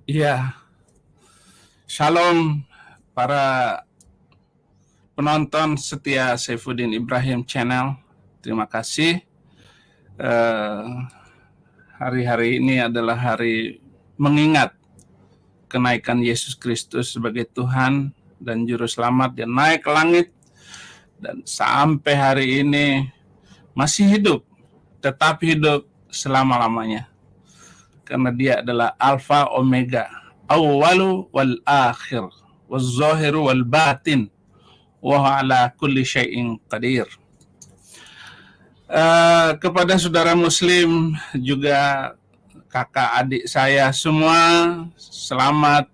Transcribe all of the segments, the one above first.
Iya, Shalom para penonton setia Saifuddin Ibrahim Channel. Terima kasih. Hari-hari ini adalah hari mengingat kenaikan Yesus Kristus sebagai Tuhan dan Juru Selamat. Dia naik ke langit dan sampai hari ini masih hidup, tetap hidup selama-lamanya. Karena dia adalah Alfa Omega, Awalu wal akhir, wal zahiru wal batin, wa ala kulli syai'in qadir. Kepada saudara muslim, juga kakak adik saya semua, selamat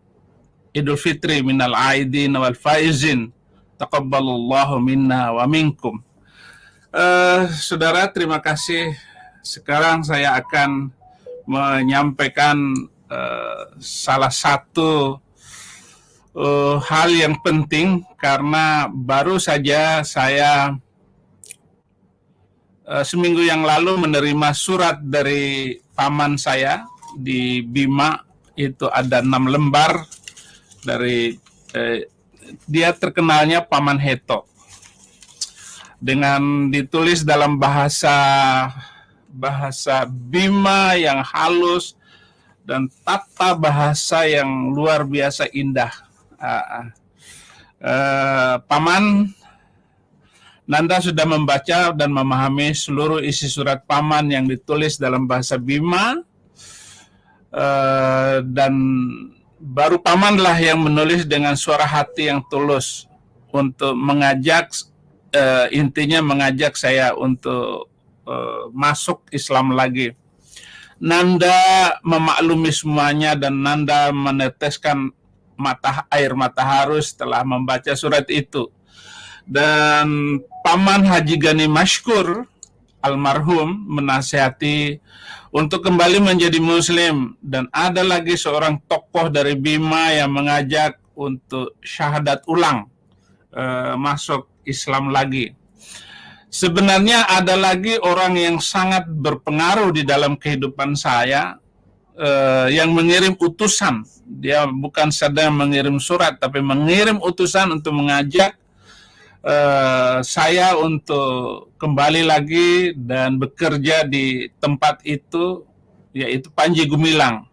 Idul Fitri minal aidin wal faizin, taqabbalallahu minna wa minkum. Saudara, terima kasih. Sekarang saya akan menyampaikan salah satu hal yang penting, karena baru saja saya seminggu yang lalu menerima surat dari paman saya di Bima. Itu ada 6 lembar dari dia terkenalnya Paman Heto, dengan ditulis dalam bahasa Bima yang halus dan tata bahasa yang luar biasa indah. Paman Nanda sudah membaca dan memahami seluruh isi surat paman yang ditulis dalam bahasa Bima, dan baru pamanlah yang menulis dengan suara hati yang tulus untuk mengajak, intinya mengajak saya untuk masuk Islam lagi. Nanda memaklumi semuanya dan Nanda meneteskan air mata haru setelah membaca surat itu. Dan Paman Haji Gani Mashkur almarhum menasihati untuk kembali menjadi muslim, dan ada lagi seorang tokoh dari Bima yang mengajak untuk syahadat ulang, masuk Islam lagi. Sebenarnya ada lagi orang yang sangat berpengaruh di dalam kehidupan saya, yang mengirim utusan. Dia bukan sedang mengirim surat, tapi mengirim utusan untuk mengajak saya untuk kembali lagi dan bekerja di tempat itu, yaitu Panji Gumilang.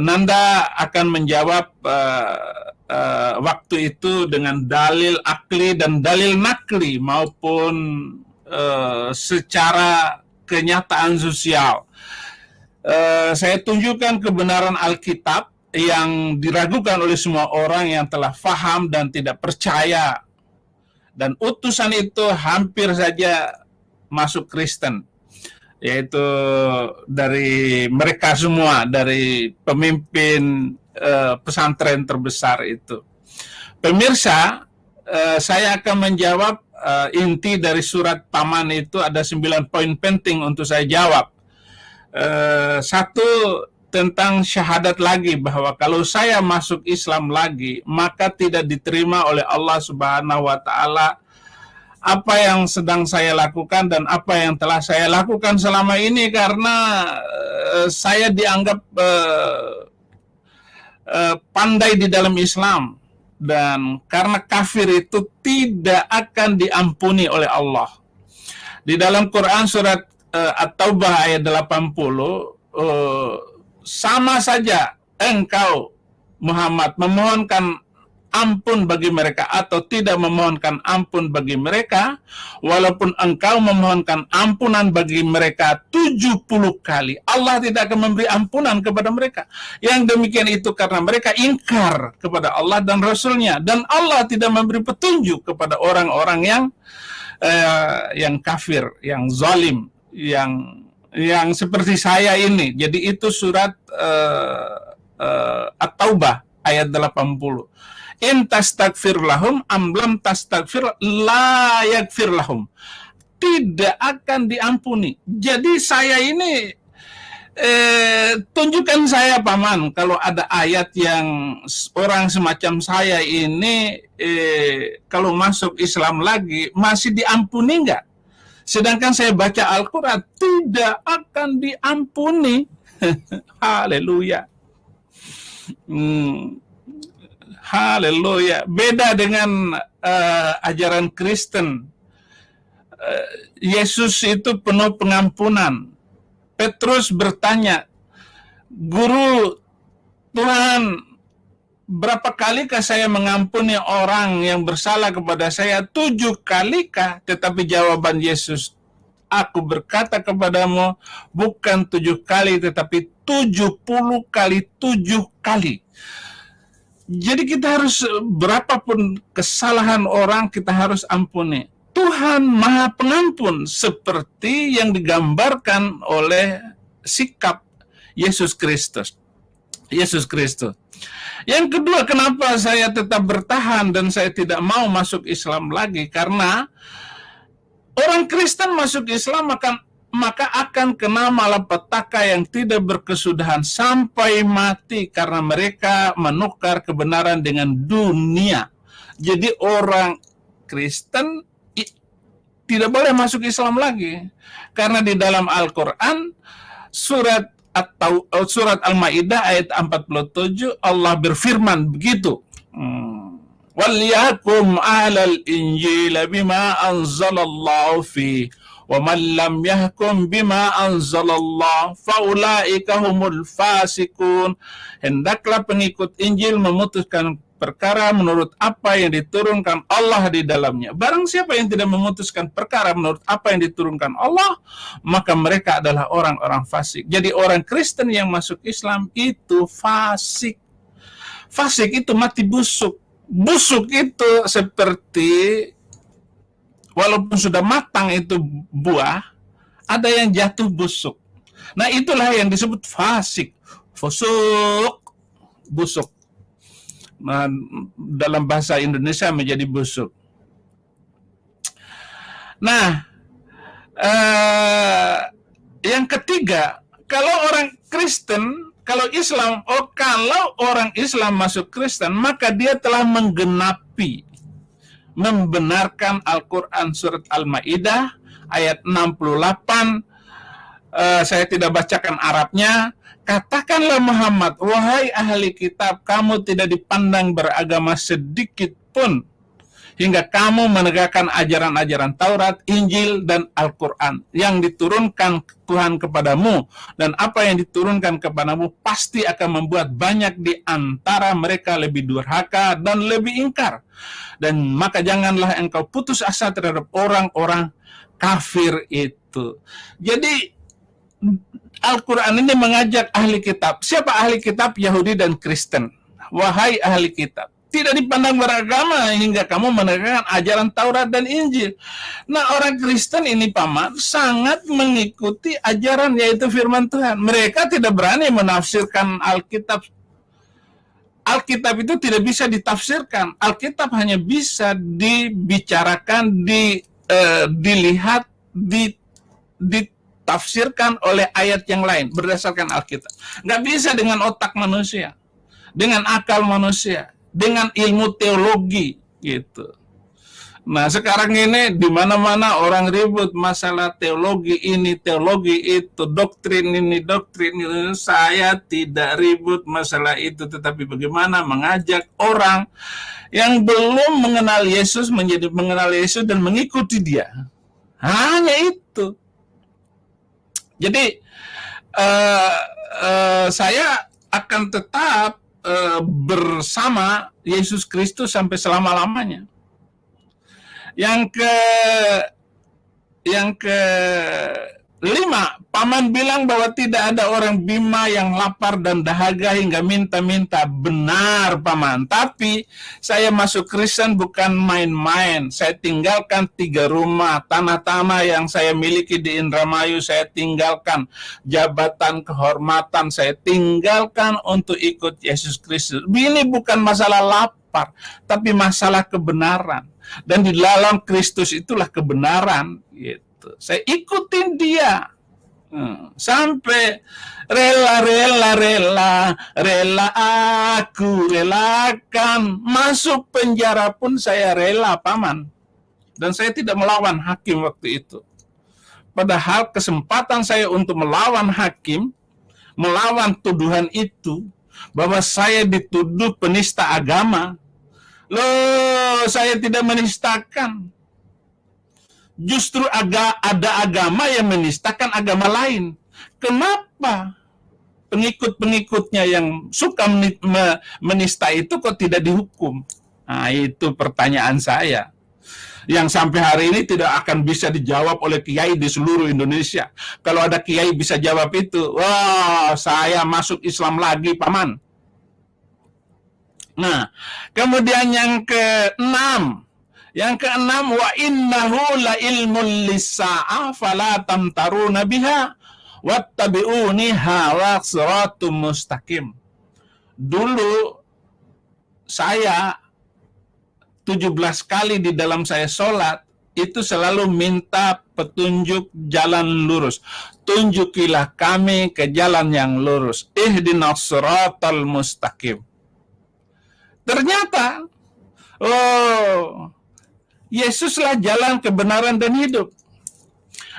Nanda akan menjawab waktu itu dengan dalil akli dan dalil nakli maupun secara kenyataan sosial. Saya tunjukkan kebenaran Alkitab yang diragukan oleh semua orang yang telah faham dan tidak percaya, dan utusan itu hampir saja masuk Kristen, yaitu dari mereka semua, dari pemimpin pesantren terbesar itu. Pemirsa, saya akan menjawab inti dari surat paman itu. Ada 9 poin penting untuk saya jawab. Satu, tentang syahadat lagi, bahwa kalau saya masuk Islam lagi, maka tidak diterima oleh Allah Subhanahu wa Ta'ala apa yang sedang saya lakukan dan apa yang telah saya lakukan selama ini, karena saya dianggap pandai di dalam Islam, dan karena kafir itu tidak akan diampuni oleh Allah. Di dalam Quran surat At-Taubah ayat 80, sama saja engkau Muhammad memohonkan ampun bagi mereka atau tidak memohonkan ampun bagi mereka, walaupun engkau memohonkan ampunan bagi mereka 70 kali, Allah tidak akan memberi ampunan kepada mereka. Yang demikian itu karena mereka ingkar kepada Allah dan Rasulnya, dan Allah tidak memberi petunjuk kepada orang-orang yang kafir, yang zalim, yang seperti saya ini. Jadi itu surat At-Taubah ayat 80. In tastaghfir lahum am lam tastaghfir la yaghfir lahum. Tidak akan diampuni. Jadi saya ini tunjukkan saya paman, kalau ada ayat yang orang semacam saya ini kalau masuk Islam lagi masih diampuni enggak? Sedangkan saya baca Al-Quran tidak akan diampuni. Haleluya. Haleluya. Beda dengan ajaran Kristen. Yesus itu penuh pengampunan. Petrus bertanya, Guru, Tuhan, berapa kalikah saya mengampuni orang yang bersalah kepada saya? 7 kalikah? Tetapi jawaban Yesus, aku berkata kepadamu, bukan 7 kali, tetapi 70 kali 7 kali. Jadi kita harus, berapapun kesalahan orang, kita harus ampuni. Tuhan Maha Pengampun, seperti yang digambarkan oleh sikap Yesus Kristus. Yesus Kristus. Yang kedua, kenapa saya tetap bertahan dan saya tidak mau masuk Islam lagi? Karena orang Kristen masuk Islam maka akan kena malapetaka yang tidak berkesudahan sampai mati, karena mereka menukar kebenaran dengan dunia. Jadi orang Kristen tidak boleh masuk Islam lagi, karena di dalam Al-Quran surat Al-Maidah ayat 47 Allah berfirman begitu, "Walyakum ahlal injil bima anzalallahu fi wa man lam yahkum bima anzalallah faulaika humul fasikun." Hendaklah pengikut Injil memutuskan perkara menurut apa yang diturunkan Allah di dalamnya. Barang siapa yang tidak memutuskan perkara menurut apa yang diturunkan Allah, maka mereka adalah orang-orang fasik. Jadi orang Kristen yang masuk Islam itu fasik. Fasik itu mati busuk. Busuk itu seperti, walaupun sudah matang itu buah, ada yang jatuh busuk. Nah, itulah yang disebut fasik. Fusuk, busuk. Nah, dalam bahasa Indonesia menjadi busuk. Nah, yang ketiga, kalau orang Kristen, kalau orang Islam masuk Kristen, maka dia telah menggenapi, membenarkan Al-Quran surat Al-Maidah ayat 68. Saya tidak bacakan Arabnya. Katakanlah Muhammad, wahai ahli kitab, kamu tidak dipandang beragama sedikit pun, hingga kamu menegakkan ajaran-ajaran Taurat, Injil, dan Al-Quran yang diturunkan Tuhan kepadamu. Dan apa yang diturunkan kepadamu pasti akan membuat banyak di antara mereka lebih durhaka dan lebih ingkar. Dan maka janganlah engkau putus asa terhadap orang-orang kafir itu. Jadi Al-Quran ini mengajak ahli kitab. Siapa ahli kitab? Yahudi dan Kristen. Wahai ahli kitab, tidak dipandang beragama hingga kamu menegakkan ajaran Taurat dan Injil. Nah, orang Kristen ini, Paman, sangat mengikuti ajaran, yaitu firman Tuhan. Mereka tidak berani menafsirkan Alkitab. Alkitab itu tidak bisa ditafsirkan. Alkitab hanya bisa dibicarakan, dilihat, ditafsirkan oleh ayat yang lain berdasarkan Alkitab. Nggak bisa dengan otak manusia, dengan akal manusia, dengan ilmu teologi gitu. Nah, sekarang ini di mana-mana orang ribut masalah teologi ini, teologi itu, doktrin ini, doktrin itu. Saya tidak ribut masalah itu, tetapi bagaimana mengajak orang yang belum mengenal Yesus menjadi mengenal Yesus dan mengikuti Dia. Hanya itu. Jadi saya akan tetap bersama Yesus Kristus sampai selama-lamanya. Yang kelima, Paman bilang bahwa tidak ada orang Bima yang lapar dan dahaga hingga minta-minta. Benar, Paman. Tapi saya masuk Kristen bukan main-main. Saya tinggalkan 3 rumah, tanah-tanah yang saya miliki di Indramayu saya tinggalkan, jabatan kehormatan saya tinggalkan untuk ikut Yesus Kristus. Ini bukan masalah lapar, tapi masalah kebenaran. Dan di dalam Kristus itulah kebenaran gitu. Saya ikutin Dia sampai rela aku relakan masuk penjara pun saya rela, Paman. Dan saya tidak melawan hakim waktu itu. Padahal kesempatan saya untuk melawan hakim, melawan tuduhan itu, bahwa saya dituduh penista agama. Loh, saya tidak menistakan. Justru ada agama yang menistakan agama lain. Kenapa pengikut-pengikutnya yang suka menista itu kok tidak dihukum? Nah, itu pertanyaan saya, yang sampai hari ini tidak akan bisa dijawab oleh kiai di seluruh Indonesia. Kalau ada kiai bisa jawab itu, wah, saya masuk Islam lagi, Paman. Nah, kemudian yang keenam, wa innahu la ilmun lis-sa'ah fala tamtaruna biha wattabi'uni hawa siratum mustaqim. Dulu saya 17 kali di dalam saya sholat itu selalu minta petunjuk jalan lurus. Tunjukilah kami ke jalan yang lurus. Ihdinas siratal mustaqim. Ternyata, Yesuslah jalan kebenaran dan hidup.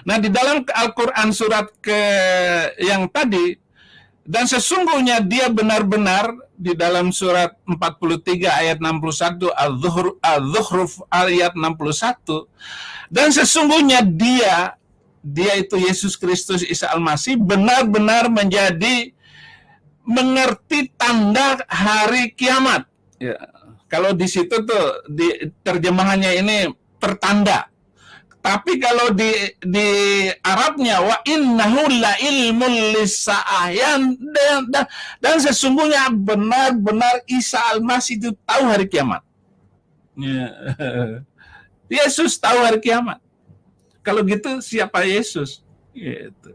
Nah, di dalam Al-Quran surat yang tadi, dan sesungguhnya dia benar-benar di dalam surat 43 ayat 61, Al-Zukhruf ayat 61, dan sesungguhnya dia itu Yesus Kristus Isa Al-Masih benar-benar mengerti tanda hari kiamat. Ya, kalau di situ tuh di terjemahannya ini pertanda. Tapi kalau di Arabnya wa innahu la ilmul lis-sa'ah, dan sesungguhnya benar-benar Isa Al-Masih itu tahu hari kiamat. Ya. Yesus tahu hari kiamat. Kalau gitu siapa Yesus? Gitu.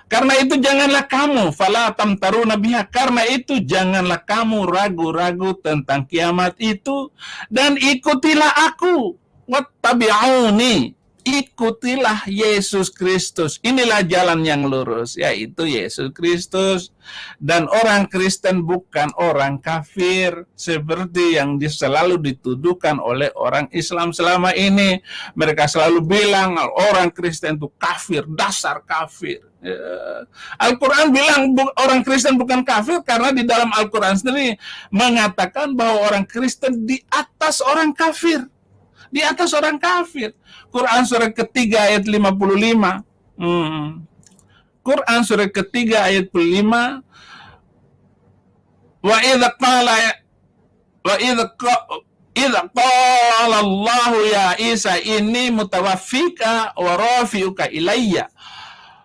Karena itu janganlah kamu fala tamtaruna biha, karena itu janganlah kamu ragu-ragu tentang kiamat itu, dan ikutilah aku. Wattabi'uni, ikutilah Yesus Kristus. Inilah jalan yang lurus, yaitu Yesus Kristus. Dan orang Kristen bukan orang kafir seperti yang selalu dituduhkan oleh orang Islam selama ini. Mereka selalu bilang orang Kristen itu kafir, dasar kafir. Al-Quran bilang orang Kristen bukan kafir karena di dalam Al-Quran sendiri mengatakan bahwa orang Kristen di atas orang kafir. Di atas orang kafir. Quran surat ketiga ayat 55. Quran surat ketiga ayat 55. Wa idza qala Allah ya Isa inni mutawaffika wa rafi'uka ilayya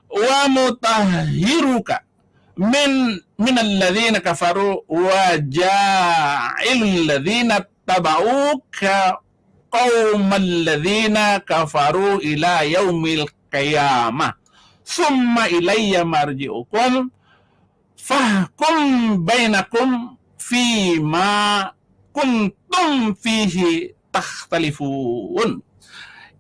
wa mutahhiruka min alladhina kafaru wa ja'ilul ladzina tabauka qaumal ladzina kafaru ila yaumil qiyamah summa ilayya marji'ukum fahkum bainakum fima kuntum fihi takhtalifun.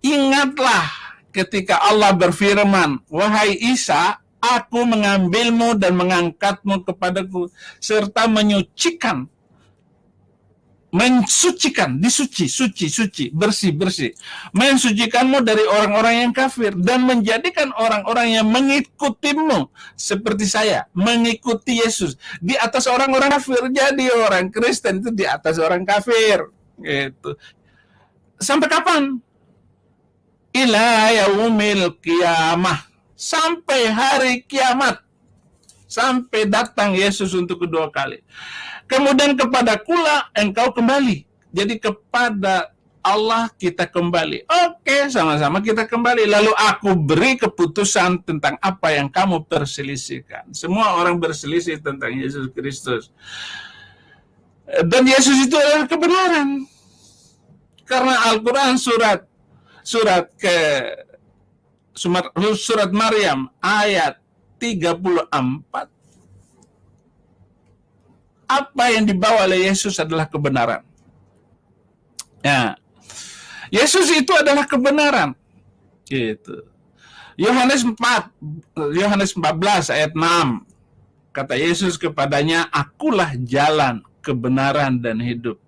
Ingatlah ketika Allah berfirman, wahai Isa, aku mengambilmu dan mengangkatmu kepadaku serta mensucikan, suci, bersih, mensucikanmu dari orang-orang yang kafir dan menjadikan orang-orang yang mengikutimu seperti saya, mengikuti Yesus di atas orang-orang kafir. Jadi orang Kristen itu di atas orang kafir. Gitu. Sampai kapan? Ila yaumil qiyamah, sampai hari kiamat, sampai datang Yesus untuk kedua kali. Kemudian kepadakulah engkau kembali. Jadi kepada Allah kita kembali. Oke, sama-sama kita kembali. Lalu aku beri keputusan tentang apa yang kamu perselisihkan. Semua orang berselisih tentang Yesus Kristus. Dan Yesus itu adalah kebenaran. Karena Al-Quran surat Maryam ayat 34, apa yang dibawa oleh Yesus adalah kebenaran. Ya, Yesus itu adalah kebenaran. Gitu. Yohanes 14 ayat 6, kata Yesus kepadanya, akulah jalan, kebenaran dan hidup.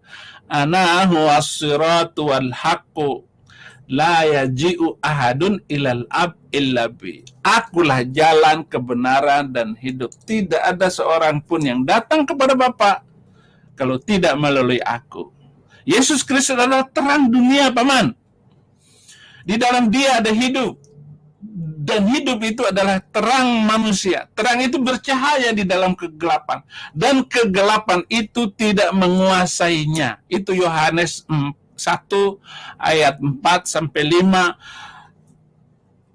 Ana huwas siratu wal haqqu. La yaji'u ahadun ilal ab illa bi. Akulah jalan, kebenaran, dan hidup. Tidak ada seorang pun yang datang kepada Bapa kalau tidak melalui aku. Yesus Kristus adalah terang dunia, Paman. Di dalam Dia ada hidup. Dan hidup itu adalah terang manusia. Terang itu bercahaya di dalam kegelapan. Dan kegelapan itu tidak menguasainya. Itu Yohanes 1 ayat 4-5.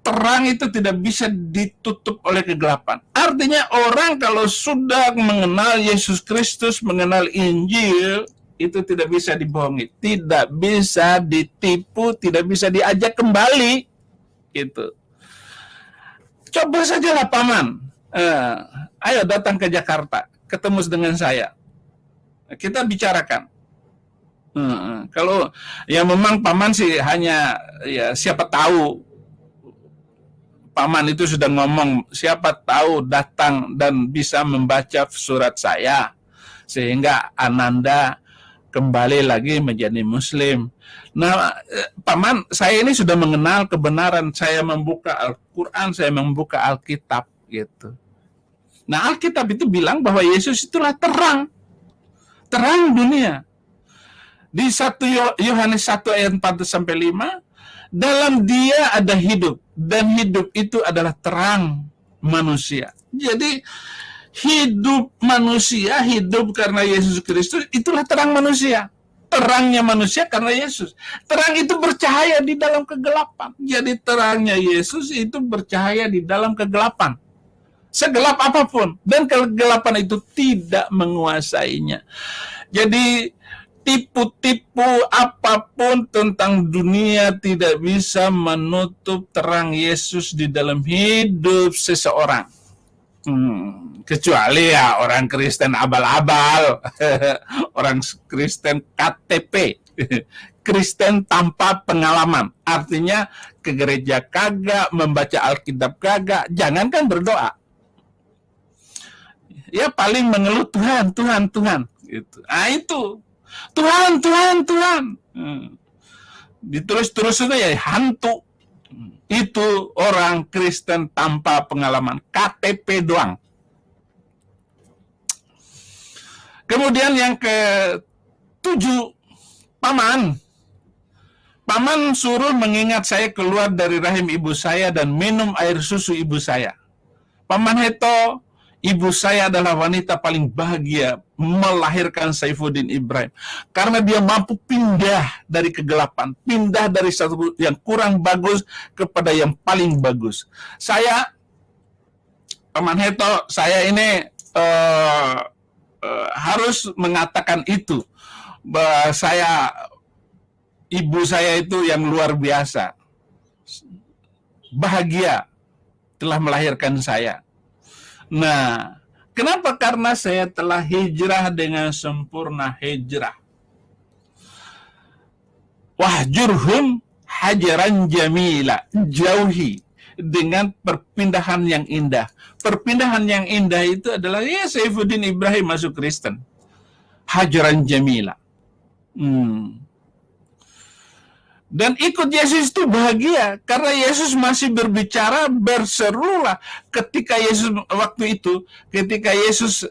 Terang itu tidak bisa ditutup oleh kegelapan. Artinya orang kalau sudah mengenal Yesus Kristus, mengenal Injil, itu tidak bisa dibohongi, tidak bisa ditipu, tidak bisa diajak kembali. Gitu. Coba sajalah Paman, ayo datang ke Jakarta, ketemu dengan saya, kita bicarakan. Kalau ya memang Paman sih hanya ya siapa tahu, Paman itu sudah ngomong siapa tahu datang dan bisa membaca surat saya sehingga Ananda kembali lagi menjadi Muslim. Nah, Paman, saya ini sudah mengenal kebenaran. Saya membuka Al-Quran, saya membuka Alkitab, gitu. Nah, Alkitab itu bilang bahwa Yesus itulah terang, terang dunia. Di 1 Yohanes 1 ayat 4-5, dalam Dia ada hidup, dan hidup itu adalah terang manusia. Jadi, hidup manusia, hidup karena Yesus Kristus, itulah terang manusia. Terangnya manusia karena Yesus. Terang itu bercahaya di dalam kegelapan. Jadi terangnya Yesus itu bercahaya di dalam kegelapan. Segelap apapun. Dan kegelapan itu tidak menguasainya. Jadi tipu-tipu apapun tentang dunia tidak bisa menutup terang Yesus di dalam hidup seseorang. Kecuali ya orang Kristen abal-abal, orang Kristen KTP, Kristen tanpa pengalaman. Artinya ke gereja kagak, membaca Alkitab kagak, jangankan berdoa. Ya paling mengeluh Tuhan, Tuhan, Tuhan. Gitu. Nah itu, Tuhan, Tuhan, Tuhan. Diterus-terus itu ya hantu. Itu orang Kristen tanpa pengalaman, KTP doang. Kemudian yang ke-7, Paman suruh mengingat saya keluar dari rahim ibu saya dan minum air susu ibu saya. Paman Heto, ibu saya adalah wanita paling bahagia melahirkan Saifuddin Ibrahim. Karena dia mampu pindah dari kegelapan, pindah dari satu yang kurang bagus kepada yang paling bagus. Saya, Paman Heto, saya ini harus mengatakan itu, bahwa ibu saya itu yang luar biasa, bahagia telah melahirkan saya. Nah, kenapa? Karena saya telah hijrah dengan sempurna hijrah. Wahjurhum hajaran jamila, jauhi dengan perpindahan yang indah. Perpindahan yang indah itu adalah ya Saifuddin Ibrahim masuk Kristen. Hajaran jamila. Dan ikut Yesus itu bahagia karena Yesus masih berbicara, berserulah ketika Yesus waktu itu, ketika Yesus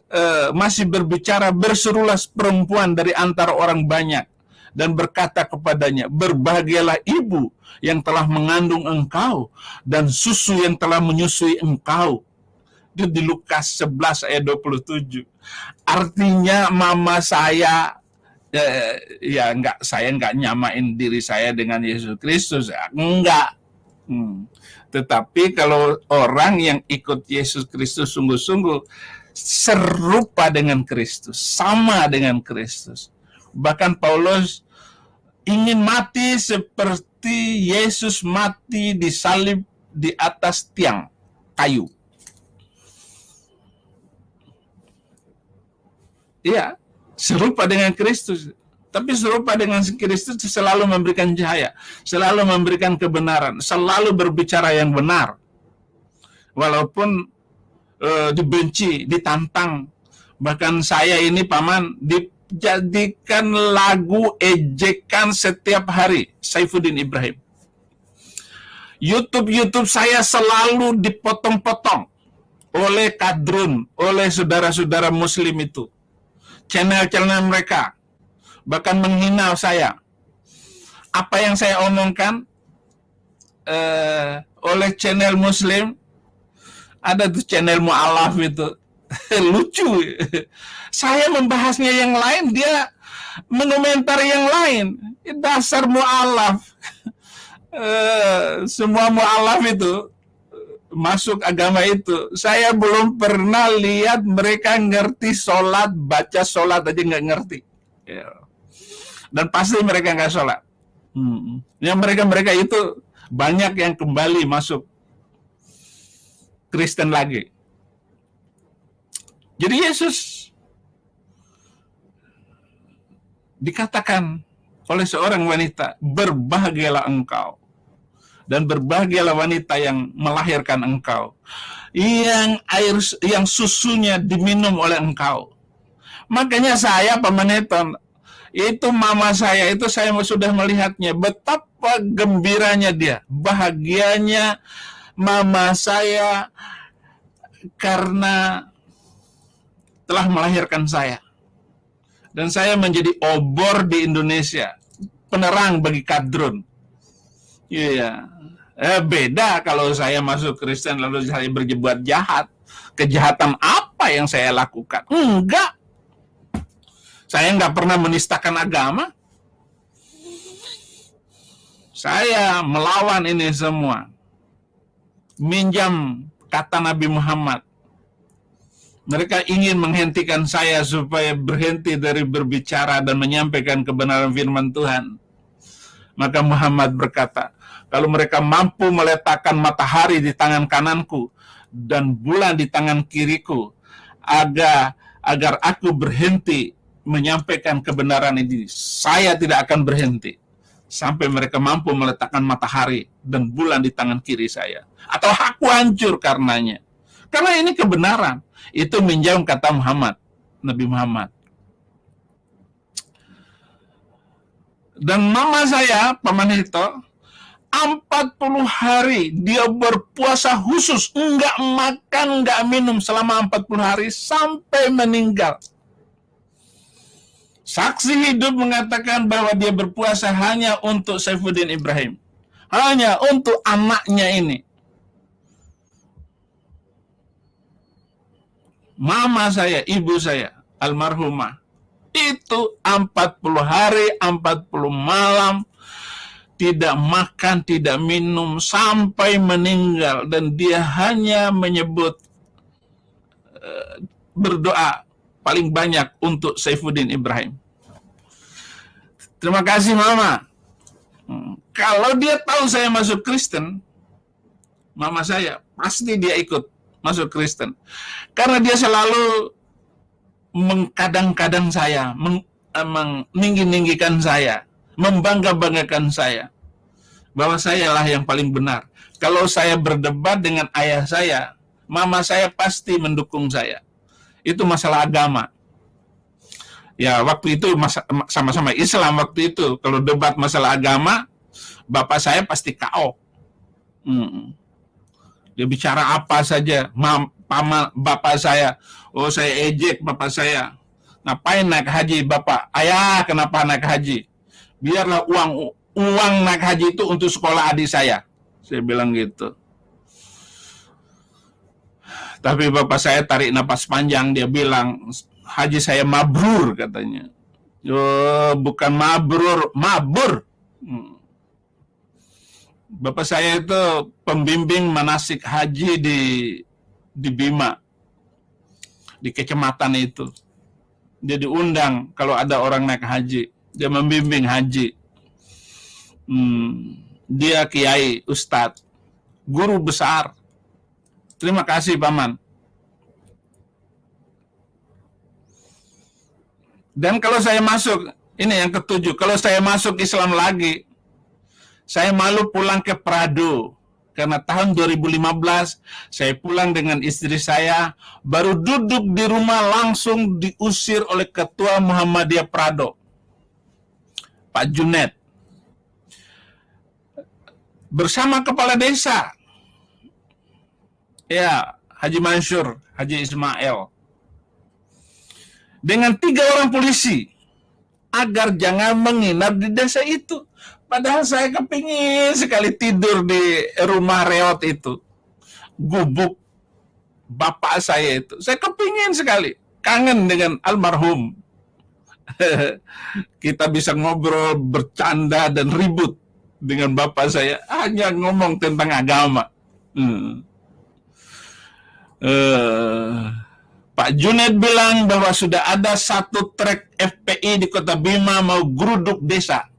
masih berbicara, berserulah perempuan dari antara orang banyak dan berkata kepadanya, berbahagialah ibu yang telah mengandung engkau dan susu yang telah menyusui engkau. Itu di Lukas 11 ayat 27. Artinya mama saya saya nggak nyamain diri saya dengan Yesus Kristus, enggak. Tetapi kalau orang yang ikut Yesus Kristus sungguh-sungguh serupa dengan Kristus, sama dengan Kristus. Bahkan Paulus ingin mati seperti Yesus mati disalib di atas tiang kayu. Iya, serupa dengan Kristus. Tapi serupa dengan Kristus selalu memberikan cahaya, selalu memberikan kebenaran, selalu berbicara yang benar. Walaupun dibenci, ditantang. Bahkan saya ini Paman dijadikan lagu ejekan setiap hari, Saifuddin Ibrahim. YouTube saya selalu dipotong-potong oleh kadrun, oleh saudara-saudara Muslim itu. Channel-channel mereka bahkan menghina saya. Apa yang saya omongkan oleh channel Muslim, ada tuh channel mu'alaf itu. Lucu. Saya membahasnya yang lain, dia mengomentari yang lain. Dasar mu'alaf. Semua mu'alaf itu masuk agama itu. Saya belum pernah lihat mereka ngerti sholat, baca sholat aja nggak ngerti. Dan pasti mereka nggak sholat. Yang mereka itu banyak yang kembali masuk Kristen lagi. Jadi Yesus dikatakan oleh seorang wanita, berbahagialah engkau dan berbahagialah wanita yang melahirkan engkau, yang susunya diminum oleh engkau. Makanya saya, Pak Maneton, itu mama saya itu saya sudah melihatnya, betapa gembiranya dia, bahagianya mama saya karena telah melahirkan saya. Dan saya menjadi obor di Indonesia, penerang bagi kadrun. Iya. Beda kalau saya masuk Kristen lalu saya berbuat jahat. Kejahatan apa yang saya lakukan? Enggak. Saya enggak pernah menistakan agama. Saya melawan ini semua. Minjam kata Nabi Muhammad. Mereka ingin menghentikan saya supaya berhenti dari berbicara dan menyampaikan kebenaran firman Tuhan. Maka Muhammad berkata, kalau mereka mampu meletakkan matahari di tangan kananku dan bulan di tangan kiriku, agar aku berhenti menyampaikan kebenaran ini, saya tidak akan berhenti sampai mereka mampu meletakkan matahari dan bulan di tangan kiri saya, atau aku hancur karenanya. Karena ini kebenaran. Itu minjam kata Muhammad, Nabi Muhammad. Dan mama saya, Paman Hito, 40 hari dia berpuasa khusus, enggak makan, enggak minum selama 40 hari sampai meninggal. Saksi hidup mengatakan bahwa dia berpuasa hanya untuk Saifuddin Ibrahim, hanya untuk anaknya ini. Mama saya, ibu saya, almarhumah, itu 40 hari, 40 malam, tidak makan, tidak minum, sampai meninggal. Dan dia hanya menyebut, berdoa paling banyak untuk Saifuddin Ibrahim. Terima kasih Mama. Kalau dia tahu saya masuk Kristen, mama saya, pasti dia ikut masuk Kristen. Karena dia selalu mengkadang-kadang saya, meninggi-ninggikan saya, membangga-banggakan saya, bahwa sayalah yang paling benar. Kalau saya berdebat dengan ayah saya, mama saya pasti mendukung saya. Itu masalah agama. Ya, waktu itu sama-sama Islam waktu itu. Kalau debat masalah agama, bapak saya pasti KO. Dia bicara apa saja, bapak saya, oh saya ejek bapak saya, ngapain naik haji bapak? Ayah, kenapa naik haji? Biarlah uang naik haji itu untuk sekolah adik saya bilang gitu. Tapi bapak saya tarik napas panjang, dia bilang, haji saya mabrur katanya. Oh, bukan mabrur, mabur. Bapak saya itu pembimbing manasik haji di Bima, di kecamatan itu. Dia diundang kalau ada orang naik haji, dia membimbing haji. Dia kiai, ustadz, guru besar. Terima kasih Paman. Dan kalau saya masuk, ini yang ketujuh, kalau saya masuk Islam lagi, saya malu pulang ke Prado. Karena tahun 2015, saya pulang dengan istri saya, baru duduk di rumah langsung diusir oleh Ketua Muhammadiyah Prado, Pak Junet. bersama kepala desa, ya, Haji Mansur, Haji Ismail, dengan 3 orang polisi, agar jangan menginap di desa itu. Padahal saya kepingin sekali tidur di rumah reot itu, gubuk bapak saya itu. Saya kepingin sekali, kangen dengan almarhum. Kita bisa ngobrol, bercanda, dan ribut dengan bapak saya, hanya ngomong tentang agama. Pak Junaid bilang bahwa sudah ada 1 trek FPI di Kota Bima mau geruduk desa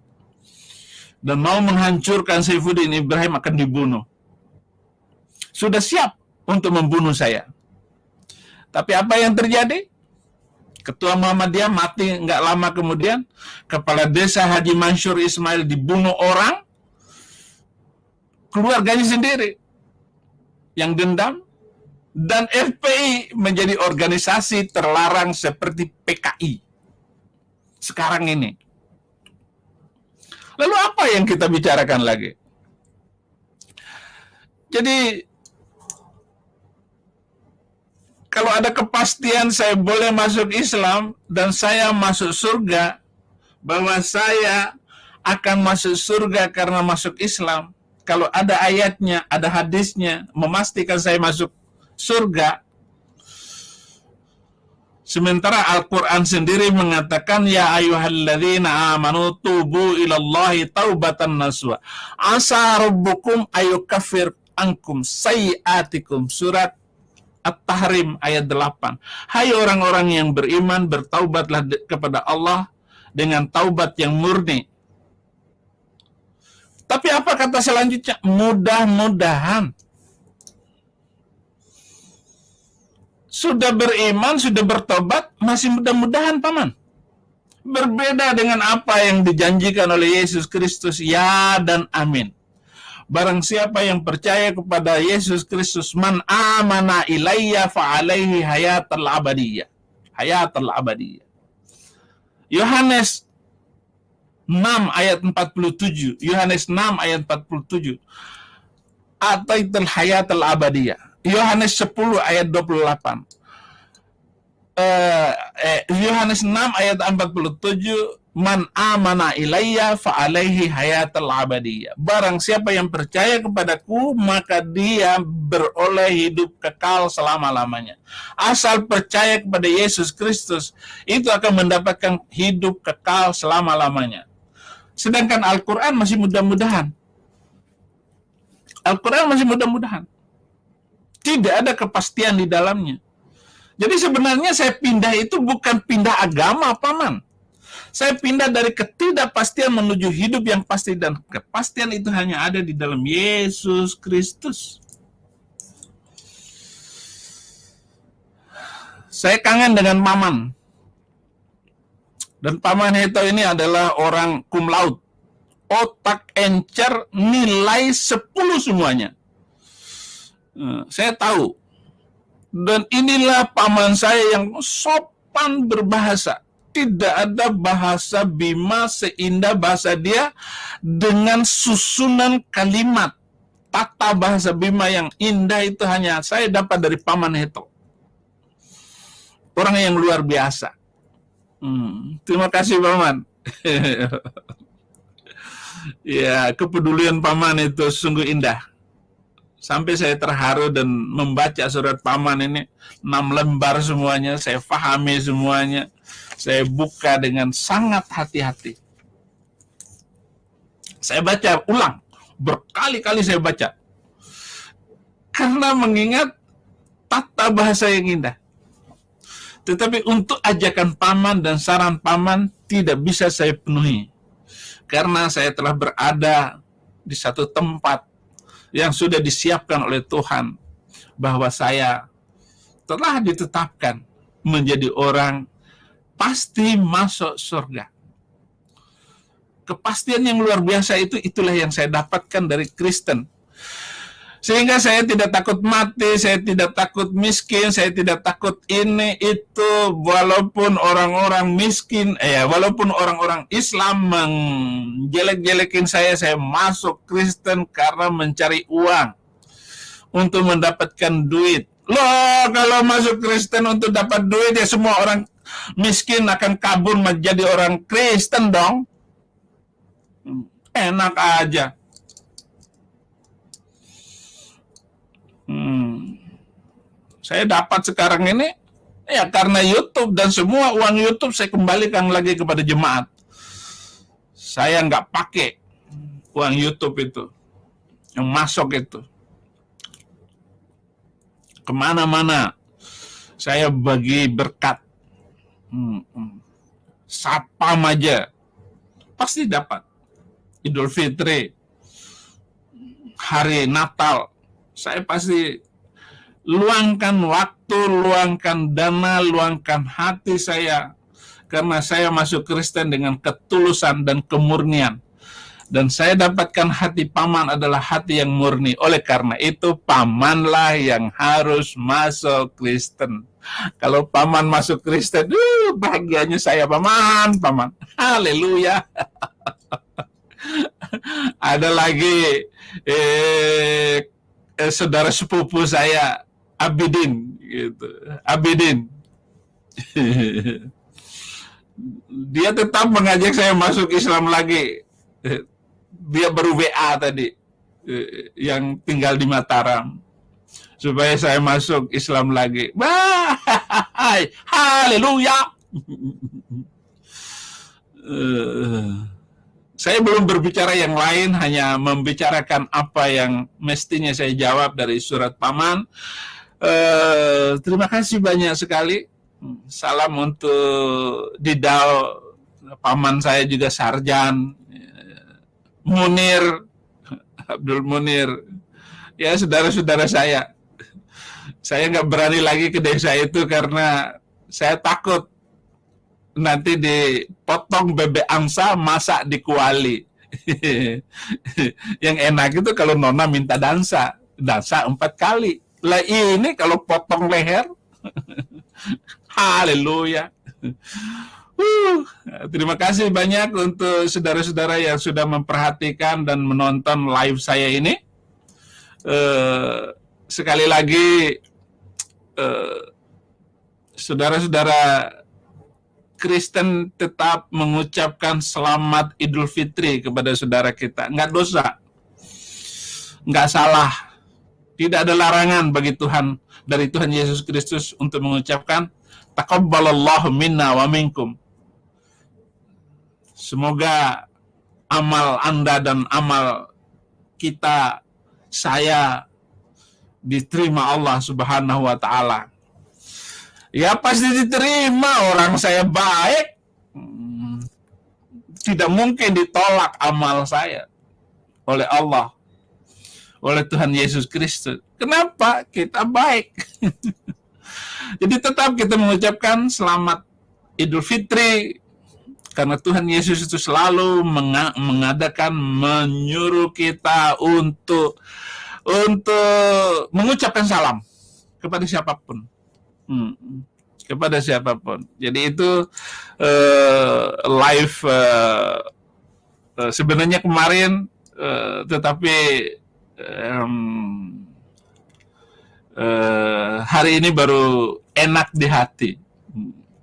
dan mau menghancurkan Saifuddin Ibrahim, akan dibunuh. Sudah siap untuk membunuh saya. Tapi apa yang terjadi? Ketua Muhammadiyah mati nggak lama kemudian, kepala desa Haji Mansur Ismail dibunuh orang, keluarganya sendiri yang dendam, dan FPI menjadi organisasi terlarang seperti PKI sekarang ini. Lalu apa yang kita bicarakan lagi? Jadi, kalau ada kepastian saya boleh masuk Islam dan saya masuk surga, bahwa saya akan masuk surga karena masuk Islam, kalau ada ayatnya, ada hadisnya memastikan saya masuk surga, sementara Al-Quran sendiri mengatakan, ya ayyuhalladzina amanu tubu ilallahi taubatan nasuha asa rabbukum ayyukaffir ankum sayiatikum, surat At-Tahrim ayat 8. Hai orang-orang yang beriman, bertaubatlah kepada Allah dengan taubat yang murni. Tapi apa kata selanjutnya? Mudah-mudahan. Sudah beriman, sudah bertobat, masih mudah-mudahan, Paman. Berbeda dengan apa yang dijanjikan oleh Yesus Kristus, ya dan amin. Barang siapa yang percaya kepada Yesus Kristus, man amana ilayya fa'alaihi hayatal abadiyah. Hayatal abadiyah. Yohanes 6 ayat 47. Yohanes 6 ayat 47. Ataitul hayatal abadiyah. Yohanes 10 ayat 28. Yohanes 6 ayat 47, man amana ilayya fa'alaihi hayatal abadiyah. Barang siapa yang percaya kepadaku, maka dia beroleh hidup kekal selama-lamanya. Asal percaya kepada Yesus Kristus, itu akan mendapatkan hidup kekal selama-lamanya. Sedangkan Al-Quran masih mudah-mudahan. Al-Quran masih mudah-mudahan. Tidak ada kepastian di dalamnya. Jadi sebenarnya saya pindah itu bukan pindah agama, Paman. Saya pindah dari ketidakpastian menuju hidup yang pasti, dan kepastian itu hanya ada di dalam Yesus Kristus. Saya kangen dengan Paman. Dan Paman Heto ini adalah orang cum laude. Otak encer, nilai 10 semuanya. Saya tahu. Dan inilah paman saya yang sopan berbahasa. Tidak ada bahasa Bima seindah bahasa dia, dengan susunan kalimat. Tata bahasa Bima yang indah itu hanya saya dapat dari Paman Heto. Orang yang luar biasa. Terima kasih, Paman. Ya, kepedulian Paman itu sungguh indah. Sampai saya terharu dan membaca surat Paman ini 6 lembar semuanya, saya pahami semuanya, saya buka dengan sangat hati-hati. Saya baca ulang, berkali-kali saya baca, karena mengingat tata bahasa yang indah. Tetapi untuk ajakan Paman dan saran Paman tidak bisa saya penuhi, karena saya telah berada di satu tempat yang sudah disiapkan oleh Tuhan, bahwa saya telah ditetapkan menjadi orang pasti masuk surga. Kepastian yang luar biasa itu, itulah yang saya dapatkan dari Kristen. Sehingga saya tidak takut mati, saya tidak takut miskin, saya tidak takut ini itu, walaupun orang-orang miskin, walaupun orang-orang Islam menjelek-jelekin saya masuk Kristen karena mencari uang untuk mendapatkan duit. Loh, kalau masuk Kristen untuk dapat duit, ya semua orang miskin akan kabur menjadi orang Kristen dong. Enak aja. Saya dapat sekarang ini ya karena YouTube, dan semua uang YouTube saya kembalikan lagi kepada jemaat. Saya nggak pakai uang YouTube itu, yang masuk itu kemana-mana. Saya bagi berkat. Sapam aja pasti dapat. Idul Fitri, hari Natal, saya pasti luangkan waktu, luangkan dana, luangkan hati saya, karena saya masuk Kristen dengan ketulusan dan kemurnian. Dan saya dapatkan hati paman adalah hati yang murni. Oleh karena itu, pamanlah yang harus masuk Kristen. Kalau paman masuk Kristen, bahagianya saya paman. Haleluya. Ada lagi saudara sepupu saya, Abidin, gitu. Abidin. Dia tetap mengajak saya masuk Islam lagi. Dia baru WA tadi, yang tinggal di Mataram, supaya saya masuk Islam lagi. Haleluya. Saya belum berbicara yang lain, hanya membicarakan apa yang mestinya saya jawab dari surat paman. Terima kasih banyak sekali. Salam untuk Didal, paman saya juga Sarjan, Munir, Abdul Munir. Ya, saudara-saudara saya. Saya nggak berani lagi ke desa itu karena saya takut nanti dipotong bebek angsa, masak di kuali. Yang enak itu kalau nona minta dansa 4 kali. Lah ini kalau potong leher. Haleluya. Terima kasih banyak untuk saudara-saudara yang sudah memperhatikan dan menonton live saya ini. Sekali lagi, saudara-saudara Kristen tetap mengucapkan selamat Idul Fitri kepada saudara kita. Nggak dosa, nggak salah. Tidak ada larangan bagi Tuhan, dari Tuhan Yesus Kristus, untuk mengucapkan taqabbalallahu minna wa minkum. Semoga amal Anda dan amal kita, saya, diterima Allah Subhanahu wa Ta'ala. Ya pasti diterima, orang saya baik. Tidak mungkin ditolak amal saya oleh Allah, oleh Tuhan Yesus Kristus. Kenapa? Kita baik. Jadi tetap kita mengucapkan selamat Idul Fitri, karena Tuhan Yesus itu selalu mengadakan, menyuruh kita untuk mengucapkan salam kepada siapapun. Kepada siapapun. Jadi itu live sebenarnya kemarin, tetapi hari ini baru enak di hati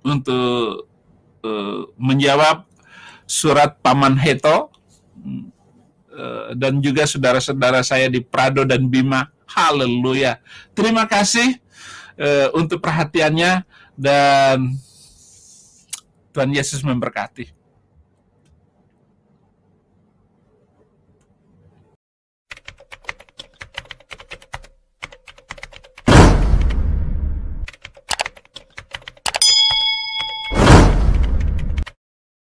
untuk menjawab surat Paman Heto dan juga saudara-saudara saya di Prado dan Bima. Haleluya. Terima kasih untuk perhatiannya, dan Tuhan Yesus memberkati.